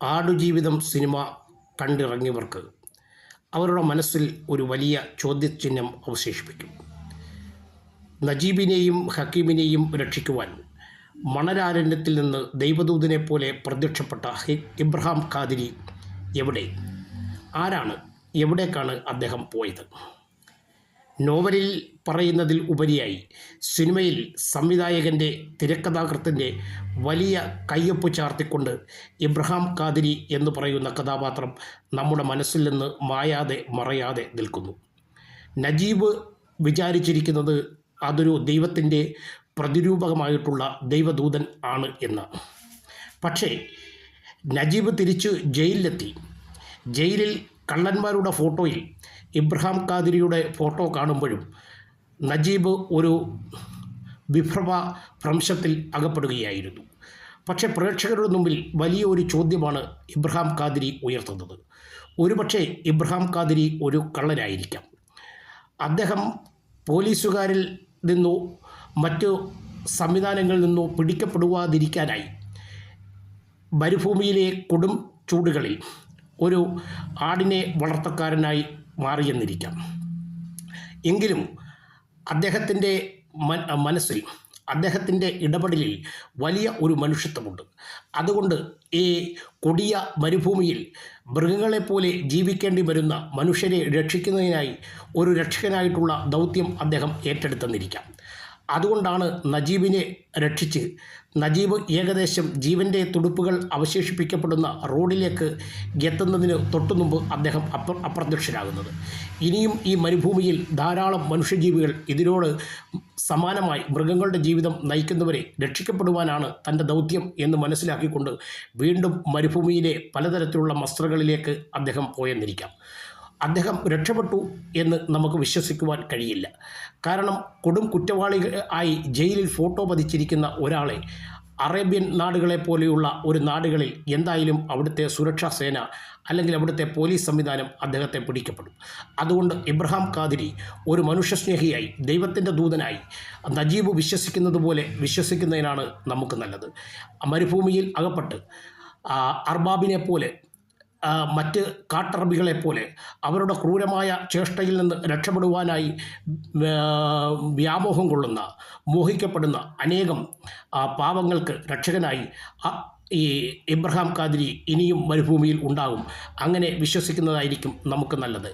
Aadujeevitham cinema കണ്ടിറങ്ങിയവർക്ക് അവരുടെ മനസ്സിൽ ഒരു വലിയ ചോദ്യചിഹ്നം അവശേഷിപ്പിക്കും. നജീബിനെയും ഹക്കീമിനെയും രക്ഷിക്കുവാൻ മണലാരണ്യത്തിൽ നിന്ന് ദൈവദൂതനെപ്പോലെ പ്രത്യക്ഷപ്പെട്ട ഇബ്രാഹിം ഖാദിരി എവിടെ? ആരാണ്? എവിടേക്കാണ് അദ്ദേഹം പോയത്? നോവലിൽ പറയുന്നതിൽ ഉപരിയായി സിനിമയിൽ സംവിധായകൻ്റെ തിരക്കഥാകൃത്തിൻ്റെ വലിയ കയ്യൊപ്പ് ചാർത്തിക്കൊണ്ട് ഇബ്രാഹിം ഖാദിരി എന്ന് പറയുന്ന കഥാപാത്രം നമ്മുടെ മനസ്സിൽ നിന്ന് മായാതെ മറയാതെ നിൽക്കുന്നു. നജീബ് വിചാരിച്ചിരിക്കുന്നത് അതൊരു ദൈവത്തിൻ്റെ പ്രതിരൂപകമായിട്ടുള്ള ദൈവദൂതൻ ആണ് എന്ന്. പക്ഷേ നജീബ് തിരിച്ച് ജയിലിലെത്തി. ജയിലിൽ കള്ളന്മാരുടെ ഫോട്ടോയിൽ ഇബ്രാഹിം ഖാദിരിയുടെ ഫോട്ടോ കാണുമ്പോഴും നജീബ് ഒരു വിഭ്രമ ഭ്രംശത്തിൽ അകപ്പെടുകയായിരുന്നു. പക്ഷേ പ്രേക്ഷകരുടെ മുമ്പിൽ വലിയൊരു ചോദ്യമാണ് ഇബ്രാഹിം ഖാദിരി ഉയർത്തുന്നത്. ഒരുപക്ഷെ ഇബ്രാഹിം ഖാദിരി ഒരു കള്ളനായിരിക്കാം. അദ്ദേഹം പോലീസുകാരിൽ നിന്നോ മറ്റു സംവിധാനങ്ങളിൽ നിന്നോ പിടിക്കപ്പെടുവാതിരിക്കാനായി മരുഭൂമിയിലെ കൊടും ചൂടുകളിൽ ഒരു ആടിനെ വളർത്തക്കാരനായി മാറിയെന്നിരിക്കാം. എങ്കിലും അദ്ദേഹത്തിൻ്റെ മനസ്സിൽ, അദ്ദേഹത്തിൻ്റെ ഇടപെടലിൽ വലിയ ഒരു മനുഷ്യത്വമുണ്ട്. അതുകൊണ്ട് ഈ കൊടിയ മരുഭൂമിയിൽ മൃഗങ്ങളെപ്പോലെ ജീവിക്കേണ്ടി വരുന്ന മനുഷ്യരെ രക്ഷിക്കുന്നതിനായി ഒരു രക്ഷകനായിട്ടുള്ള ദൗത്യം അദ്ദേഹം ഏറ്റെടുത്തെന്നിരിക്കാം. അതുകൊണ്ടാണ് നജീബിനെ രക്ഷിച്ച് നജീബ് ഏകദേശം ജീവൻ്റെ തുടുപ്പുകൾ അവശേഷിപ്പിക്കപ്പെടുന്ന റോഡിലേക്ക് എത്തുന്നതിന് തൊട്ടുമുമ്പ് അദ്ദേഹം അപ്രത്യക്ഷനാകുന്നത്. ഇനിയും ഈ മരുഭൂമിയിൽ ധാരാളം മനുഷ്യജീവികൾ ഇതിനോട് സമാനമായി മൃഗങ്ങളുടെ ജീവിതം നയിക്കുന്നവരെ രക്ഷിക്കപ്പെടുവാനാണ് തൻ്റെ ദൗത്യം എന്ന് മനസ്സിലാക്കിക്കൊണ്ട് വീണ്ടും മരുഭൂമിയിലെ പലതരത്തിലുള്ള മസ്ത്രകളിലേക്ക് അദ്ദേഹം പോയെന്നിരിക്കാം. അദ്ദേഹം രക്ഷപ്പെട്ടു എന്ന് നമുക്ക് വിശ്വസിക്കുവാൻ കഴിയില്ല. കാരണം കൊടും കുറ്റവാളിയായി ജയിലിൽ ഫോട്ടോ പതിച്ചിരിക്കുന്ന ഒരാളെ അറേബ്യൻ നാടുകളെ പോലെയുള്ള ഒരു നാടുകളിൽ എന്തായാലും അവിടുത്തെ സുരക്ഷാ സേന അല്ലെങ്കിൽ അവിടുത്തെ പോലീസ് സംവിധാനം അദ്ദേഹത്തെ പിടിക്കപ്പെടും. അതുകൊണ്ട് ഇബ്രാഹിം ഖാദിരി ഒരു മനുഷ്യസ്നേഹിയായി, ദൈവത്തിൻ്റെ ദൂതനായി നജീബ് വിശ്വസിക്കുന്നത് പോലെ വിശ്വസിക്കുന്നതിനാണ് നമുക്ക് നല്ലത്. മരുഭൂമിയിൽ അകപ്പെട്ട് അർബാബിനെ പോലെ മറ്റ് കാട്ടറബികളെപ്പോലെ അവരുടെ ക്രൂരമായ ചേഷ്ടയിൽ നിന്ന് രക്ഷപ്പെടുവാനായി വ്യാമോഹം കൊള്ളുന്ന, മോഹിക്കപ്പെടുന്ന അനേകം പാവങ്ങൾക്ക് രക്ഷകനായി ഈ ഇബ്രാഹിം ഖാദിരി ഇനിയും മരുഭൂമിയിൽ ഉണ്ടാകും. അങ്ങനെ വിശ്വസിക്കുന്നതായിരിക്കും നമുക്ക് നല്ലത്.